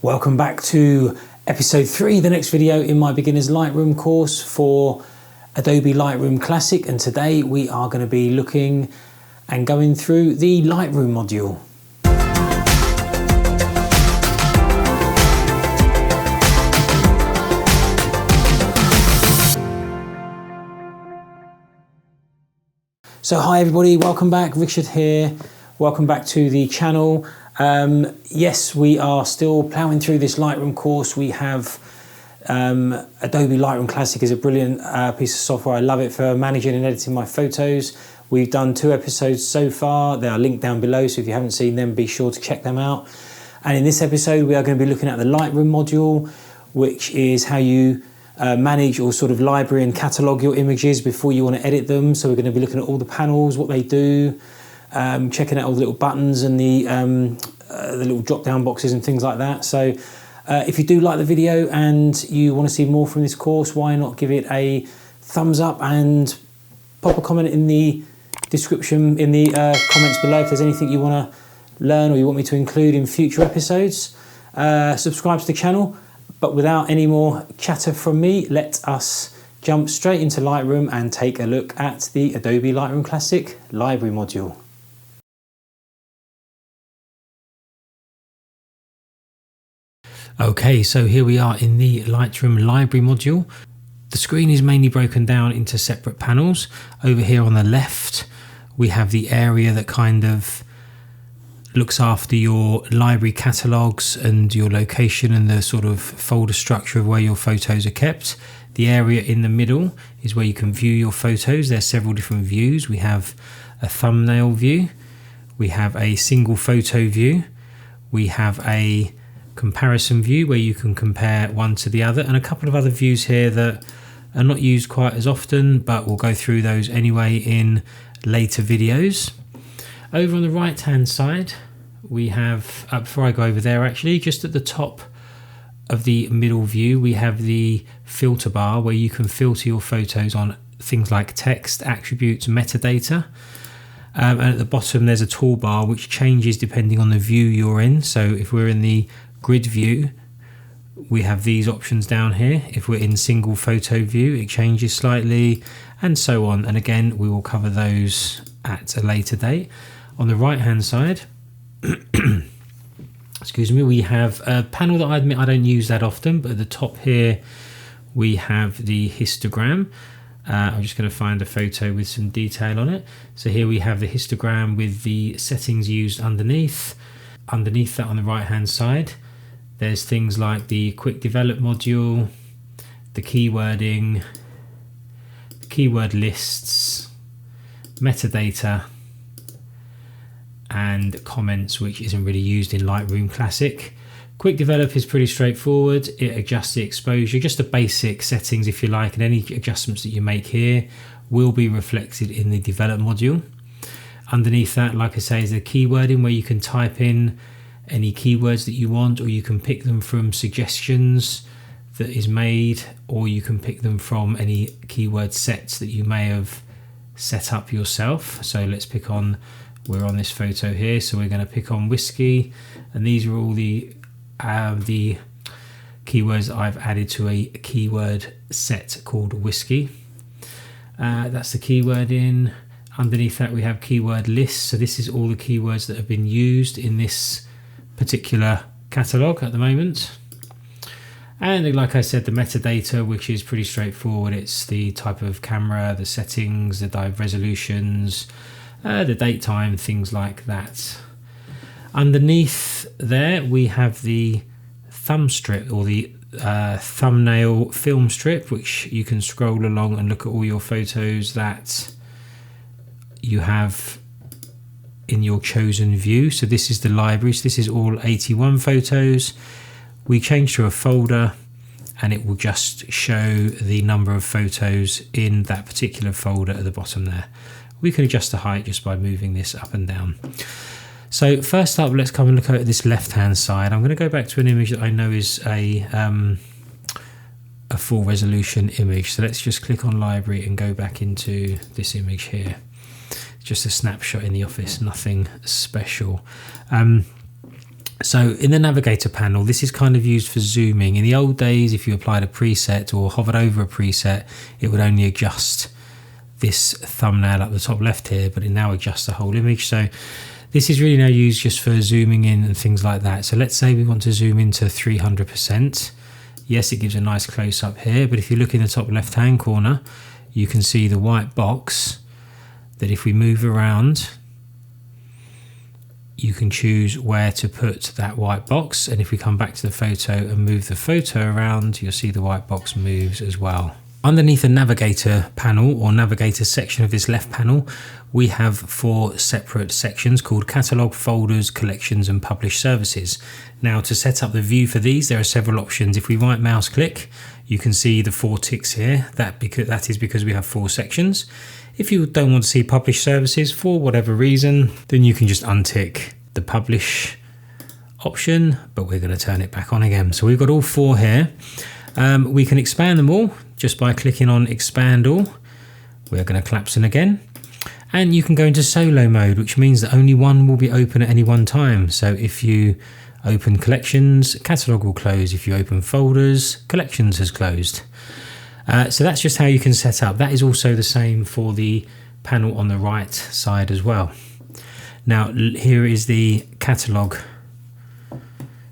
Welcome back to episode 3, the next video in my Beginners Lightroom course for Adobe Lightroom Classic, and today we are going to be looking and going through the Lightroom module. So hi everybody, welcome back, Richard here, welcome back to the channel. Yes, we are still ploughing through this Lightroom course. We have Adobe Lightroom Classic is a brilliant piece of software. I love it for managing and editing my photos. We've done 2 episodes so far. They are linked down below, so if you haven't seen them, be sure to check them out. And in this episode, we are going to be looking at the Lightroom module, which is how you manage or sort of library and catalogue your images before you want to edit them. So we're going to be looking at all the panels, what they do, checking out all the little buttons and the little drop down boxes and things like that. So if you do like the video and you want to see more from this course, why not give it a thumbs up and pop a comment in the description, in the comments below if there's anything you want to learn or you want me to include in future episodes. Subscribe to the channel. But without any more chatter from me, let us jump straight into Lightroom and take a look at the Adobe Lightroom Classic Library module. Okay, so here we are in the Lightroom Library module. The screen is mainly broken down into separate panels. Over here on the left, we have the area that kind of looks after your library catalogues and your location and the sort of folder structure of where your photos are kept. The area in the middle is where you can view your photos. There's several different views. We have a thumbnail view, we have a single photo view, we have a comparison view where you can compare one to the other, and a couple of other views here that are not used quite as often, but we'll go through those anyway in later videos. Over on the right hand side, we have, before I go over there actually, just at the top of the middle view, we have the filter bar where you can filter your photos on things like text, attributes, metadata. And at the bottom there's a toolbar which changes depending on the view you're in. So if we're in the grid view, we have these options down here. If we're in single photo view, it changes slightly, and so on. And again, we will cover those at a later date. On the right hand side, excuse me, we have a panel that I admit I don't use that often, but at the top here we have the histogram. I'm just going to find a photo with some detail on it. So here we have the histogram with the settings used underneath. Underneath that on the right hand side, there's things like the quick develop module, the keywording, the keyword lists, metadata, and comments, which isn't really used in Lightroom Classic. Quick develop is pretty straightforward. It adjusts the exposure, just the basic settings if you like, and any adjustments that you make here will be reflected in the develop module. Underneath that, like I say, is the keywording where you can type in any keywords that you want, or you can pick them from suggestions that is made, or you can pick them from any keyword sets that you may have set up yourself. So let's pick on, we're on this photo here, so we're going to pick on whiskey, and these are all the keywords that I've added to a keyword set called whiskey. That's the keyword in. Underneath that we have keyword lists, so this is all the keywords that have been used in this particular catalogue at the moment. And like I said, the metadata, which is pretty straightforward. It's the type of camera, the settings, the dive resolutions, the date time, things like that. Underneath there we have the thumb strip, or the thumbnail film strip, which you can scroll along and look at all your photos that you have in your chosen view. So this is the library, so this is all 81 photos. We change to a folder and it will just show the number of photos in that particular folder at the bottom there. We can adjust the height just by moving this up and down. So first up, let's come and look at this left hand side. I'm going to go back to an image that I know is a full resolution image. So let's just click on library and go back into this image here. Just a snapshot in the office, nothing special. So in the navigator panel, this is kind of used for zooming. In the old days, if you applied a preset or hovered over a preset, it would only adjust this thumbnail at the top left here, but it now adjusts the whole image. So this is really now used just for zooming in and things like that. So let's say we want to zoom into 300%. Yes, it gives a nice close up here, but if you look in the top left hand corner, you can see the white box that if we move around, you can choose where to put that white box. And if we come back to the photo and move the photo around, you'll see the white box moves as well. Underneath the navigator panel or navigator section of this left panel, we have 4 separate sections called Catalog, Folders, Collections and Publish Services. Now to set up the view for these, there are several options. If we right mouse click, you can see the 4 ticks here. That is because we have 4 sections. If you don't want to see Publish Services for whatever reason, then you can just untick the Publish option, but we're going to turn it back on again. So we've got all 4 here. We can expand them all just by clicking on Expand All. We're going to collapse them again. And you can go into solo mode, which means that only one will be open at any one time. So if you open Collections, Catalog will close. If you open Folders, Collections has closed. So that's just how you can set up. That is also the same for the panel on the right side as well. Now here is the Catalog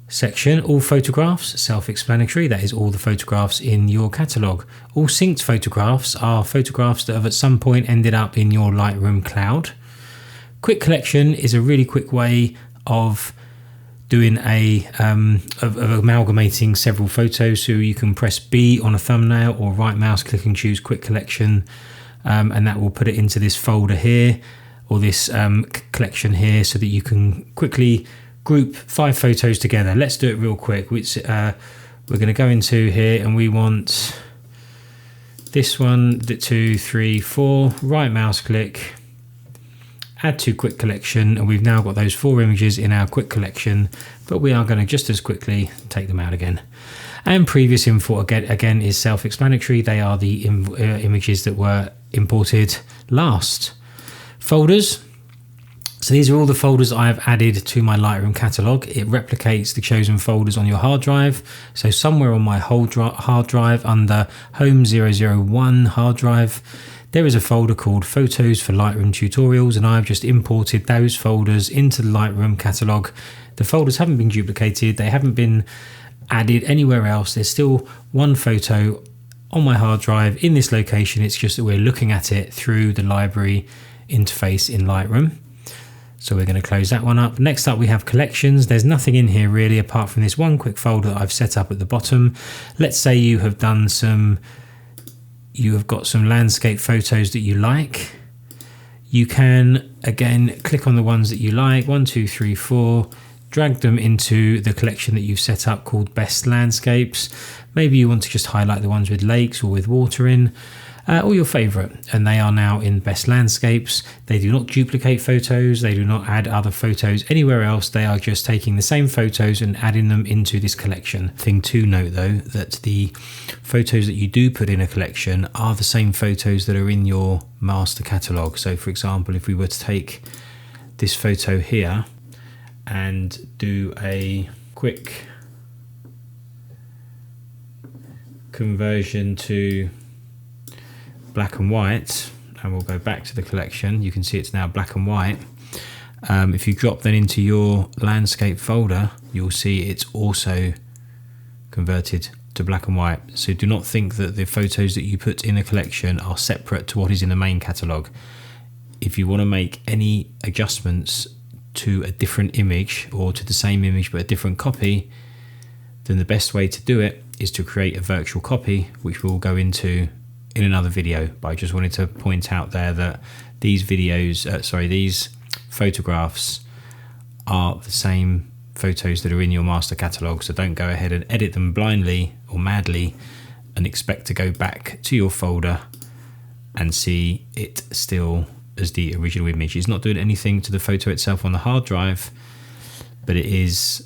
section. All photographs, self-explanatory. That is all the photographs in your catalogue. All synced photographs are photographs that have at some point ended up in your Lightroom cloud. Quick collection is a really quick way of doing of amalgamating several photos. So you can press B on a thumbnail or right mouse click and choose quick collection, and that will put it into this folder here or this collection here, so that you can quickly group 5 photos together. Let's do it real quick. Which we're going to go into here, and we want this one, the 2, 3, 4. Right mouse click, add to quick collection, and we've now got those 4 images in our quick collection. But we are going to just as quickly take them out again. And previous import again is self-explanatory. They are the images that were imported last. Folders. So these are all the folders I have added to my Lightroom catalog. It replicates the chosen folders on your hard drive. So somewhere on my hard drive under Home 001 hard drive, there is a folder called Photos for Lightroom Tutorials, and I've just imported those folders into the Lightroom catalog. The folders haven't been duplicated. They haven't been added anywhere else. There's still one photo on my hard drive in this location. It's just that we're looking at it through the library interface in Lightroom. So we're going to close that one up. Next up, we have collections. There's nothing in here really apart from this one quick folder that I've set up at the bottom. Let's say you have got some landscape photos that you like. You can again click on the ones that you like, 1, 2, 3, 4, drag them into the collection that you've set up called Best Landscapes. Maybe you want to just highlight the ones with lakes or with water in. Or your favorite, and they are now in Best Landscapes. They do not duplicate photos, they do not add other photos anywhere else. They are just taking the same photos and adding them into this collection. Thing to note though, that the photos that you do put in a collection are the same photos that are in your master catalogue. So for example, if we were to take this photo here and do a quick conversion to black and white, and we'll go back to the collection, you can see it's now black and white. If you drop that into your landscape folder, you'll see it's also converted to black and white. So do not think that the photos that you put in a collection are separate to what is in the main catalogue. If you want to make any adjustments to a different image or to the same image but a different copy, then the best way to do it is to create a virtual copy, which we'll go into in another video. But I just wanted to point out there that these these photographs are the same photos that are in your master catalogue. So don't go ahead and edit them blindly or madly and expect to go back to your folder and see it still as the original image. It's not doing anything to the photo itself on the hard drive, but it is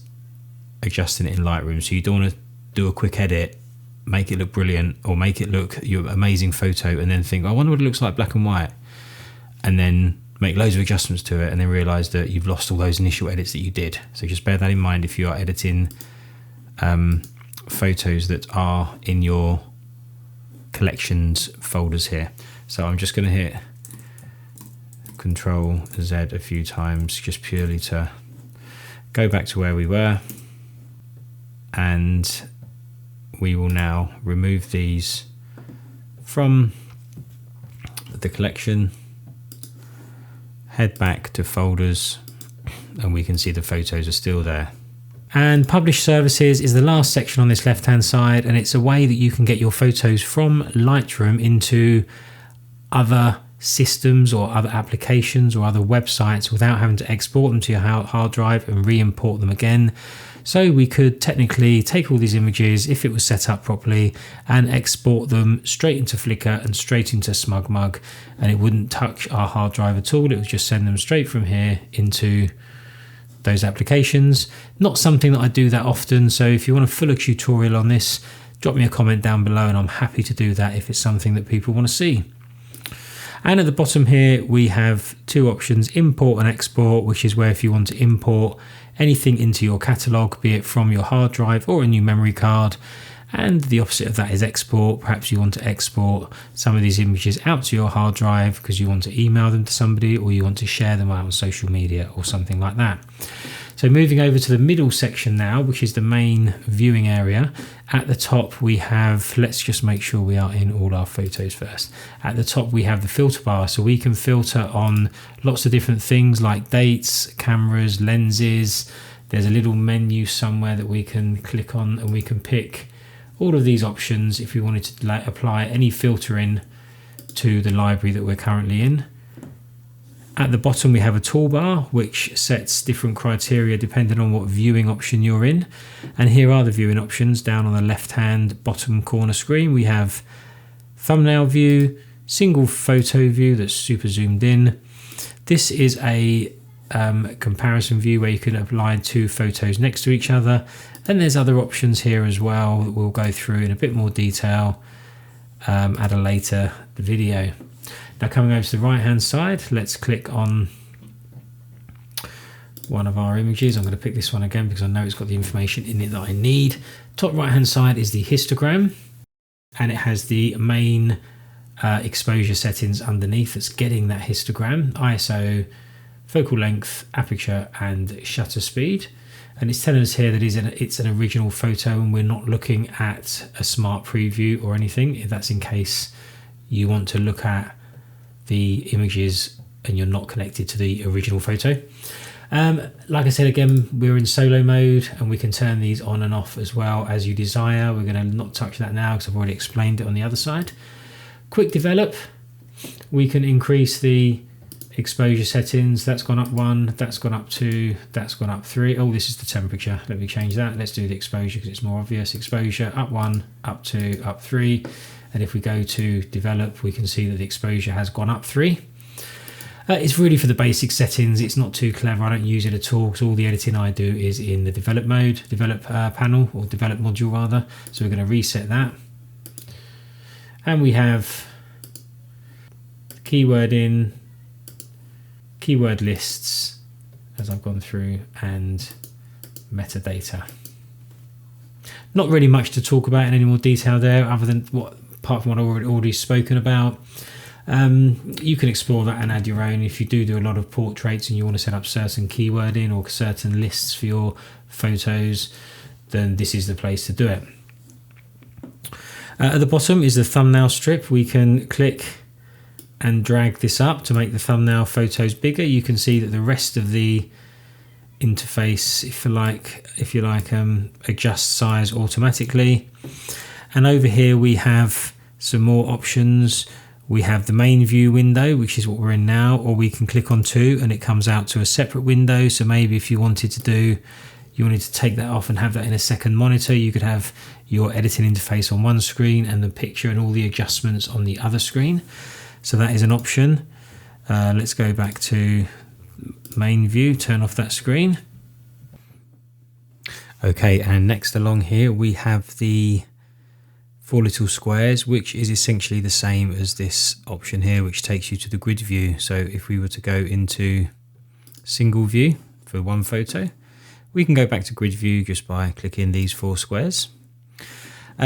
adjusting it in Lightroom. So you don't want to do a quick edit, make it look brilliant, or make it look your amazing photo and then think, I wonder what it looks like black and white, and then make loads of adjustments to it and then realize that you've lost all those initial edits that you did. So just bear that in mind if you are editing photos that are in your collections folders here. So I'm just going to hit Control Z a few times just purely to go back to where we were, and we will now remove these from the collection, head back to folders, and we can see the photos are still there. And publish services is the last section on this left hand side, and it's a way that you can get your photos from Lightroom into other systems or other applications or other websites without having to export them to your hard drive and re-import them again. So we could technically take all these images, if it was set up properly, and export them straight into Flickr and straight into SmugMug, and it wouldn't touch our hard drive at all. It would just send them straight from here into those applications. Not something that I do that often, so if you want a fuller tutorial on this, drop me a comment down below and I'm happy to do that if it's something that people want to see. And at the bottom here we have two options, import and export, which is where if you want to import anything into your catalogue, be it from your hard drive or a new memory card, and the opposite of that is export. Perhaps you want to export some of these images out to your hard drive because you want to email them to somebody, or you want to share them out on social media or something like that. So moving over to the middle section now, which is the main viewing area. At the top we have, let's just make sure we are in all our photos first. At the top we have the filter bar, so we can filter on lots of different things like dates, cameras, lenses. There's a little menu somewhere that we can click on and we can pick all of these options if we wanted to apply any filtering to the library that we're currently in. At the bottom we have a toolbar which sets different criteria depending on what viewing option you're in, and here are the viewing options. Down on the left hand bottom corner screen we have thumbnail view, single photo view that's super zoomed in. This is a comparison view where you can apply two photos next to each other, and there's other options here as well that we'll go through in a bit more detail at a later video. Now coming over to the right hand side, let's click on one of our images. I'm going to pick this one again because I know it's got the information in it that I need. Top right hand side is the histogram, and it has the main exposure settings underneath that's getting that histogram: ISO, focal length, aperture and shutter speed. And it's telling us here that it's an original photo and we're not looking at a smart preview or anything. If that's in case you want to look at the images and you're not connected to the original photo. Like I said, again, we're in solo mode and we can turn these on and off as well as you desire. We're going to not touch that now because I've already explained it on the other side. Quick develop, we can increase the exposure settings. That's gone up 1, that's gone up 2, that's gone up 3. Oh, this is the temperature. Let me change that. Let's do the exposure because it's more obvious. Exposure up 1, up 2, up 3. And if we go to develop, we can see that the exposure has gone up 3. It's really for the basic settings. It's not too clever. I don't use it at all because all the editing I do is in the develop mode, develop panel, or develop module rather. So we're going to reset that. And we have keyword in, keyword lists as I've gone through, and metadata. Not really much to talk about in any more detail there, other than apart from what I've already spoken about. You can explore that and add your own. If you do a lot of portraits and you want to set up certain keywording or certain lists for your photos, then this is the place to do it. At the bottom is the thumbnail strip. We can click and drag this up to make the thumbnail photos bigger. You can see that the rest of the interface, if you like, adjusts size automatically. And over here we have some more options. We have the main view window, which is what we're in now, or we can click on 2 and it comes out to a separate window. So maybe if you wanted to take that off and have that in a second monitor, you could have your editing interface on one screen and the picture and all the adjustments on the other screen. So that is an option. Let's go back to main view, turn off that screen. Okay, and next along here we have the 4 little squares, which is essentially the same as this option here, which takes you to the grid view. So if we were to go into single view for one photo, we can go back to grid view just by clicking these 4 squares.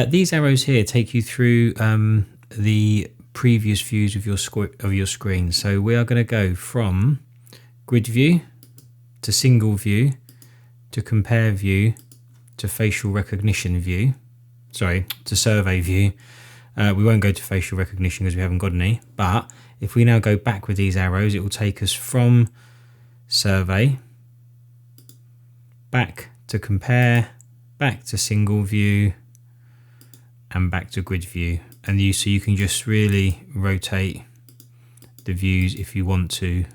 These arrows here take you through the previous views of your screen. So we are going to go from grid view to single view to compare view to facial recognition view. Sorry, to survey view. We won't go to facial recognition because we haven't got any. But if we now go back with these arrows, it will take us from survey back to compare, back to single view, and back to grid view. And so you can just really rotate the views if you want to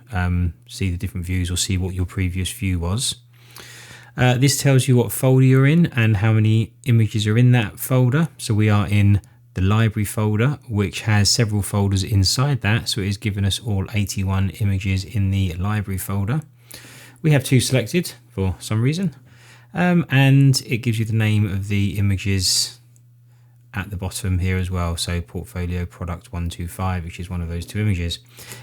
see the different views or see what your previous view was. This tells you what folder you're in and how many images are in that folder. So we are in the library folder, which has several folders inside that. So it has given us all 81 images in the library folder. We have 2 selected for some reason. And it gives you the name of the images at the bottom here as well. So portfolio product 125, which is one of those 2 images.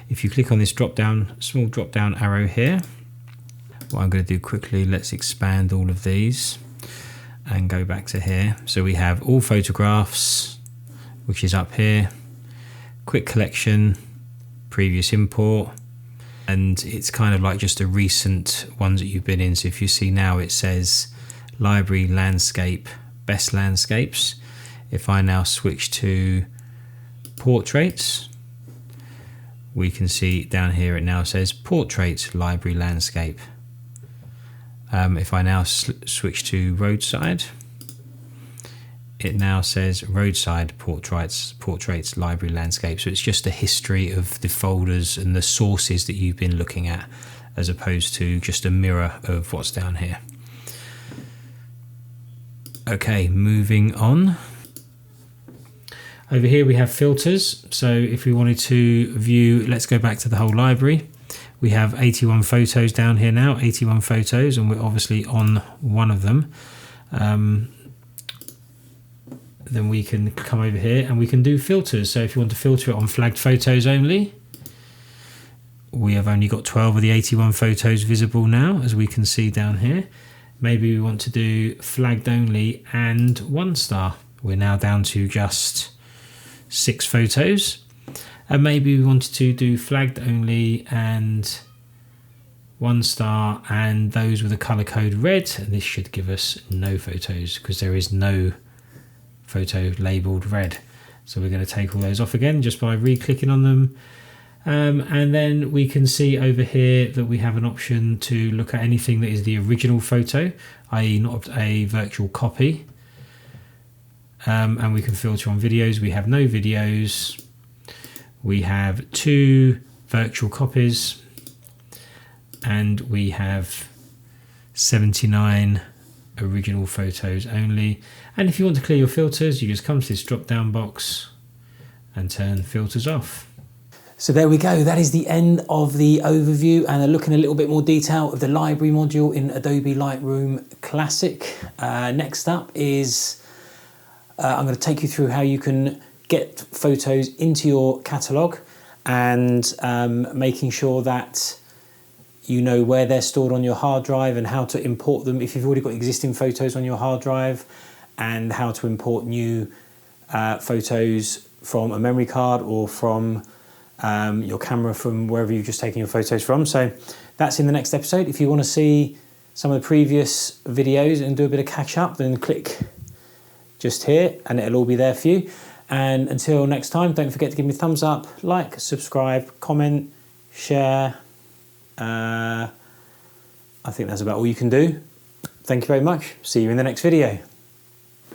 If you click on this small drop down arrow here, what I'm going to do quickly, let's expand all of these and go back to here. So we have all photographs, which is up here, quick collection, previous import, and it's kind of like just the recent ones that you've been in. So if you see now, it says library landscape, best landscapes. If I now switch to portraits, we can see down here it now says portrait library landscape. If I now switch to roadside, it now says roadside portraits library landscape. So it's just a history of the folders and the sources that you've been looking at, as opposed to just a mirror of what's down here. Okay, moving on. Over here we have filters. So if we wanted to view, let's go back to the whole library. We have 81 photos down here now, 81 photos, and we're obviously on one of them. Then we can come over here and we can do filters. So if you want to filter it on flagged photos only, we have only got 12 of the 81 photos visible now, as we can see down here. Maybe we want to do flagged only and 1 star. We're now down to just 6 photos. And maybe we wanted to do flagged only and 1 star and those with a color code red. And this should give us no photos because there is no photo labeled red. So we're going to take all those off again just by re-clicking on them. And then we can see over here that we have an option to look at anything that is the original photo, i.e. not a virtual copy. And we can filter on videos. We have no videos. We have 2 virtual copies, and we have 79 original photos only. And if you want to clear your filters, you just come to this drop down box and turn filters off. So there we go, that is the end of the overview and a look in a little bit more detail of the library module in Adobe Lightroom Classic. Next up is I'm going to take you through how you can get photos into your catalogue and making sure that you know where they're stored on your hard drive and how to import them if you've already got existing photos on your hard drive, and how to import new photos from a memory card or from your camera from wherever you've just taken your photos from. So that's in the next episode. If you want to see some of the previous videos and do a bit of catch up, then click just here and it'll all be there for you. And until next time, don't forget to give me a thumbs up, like, subscribe, comment, share. I think that's about all you can do. Thank you very much. See you in the next video.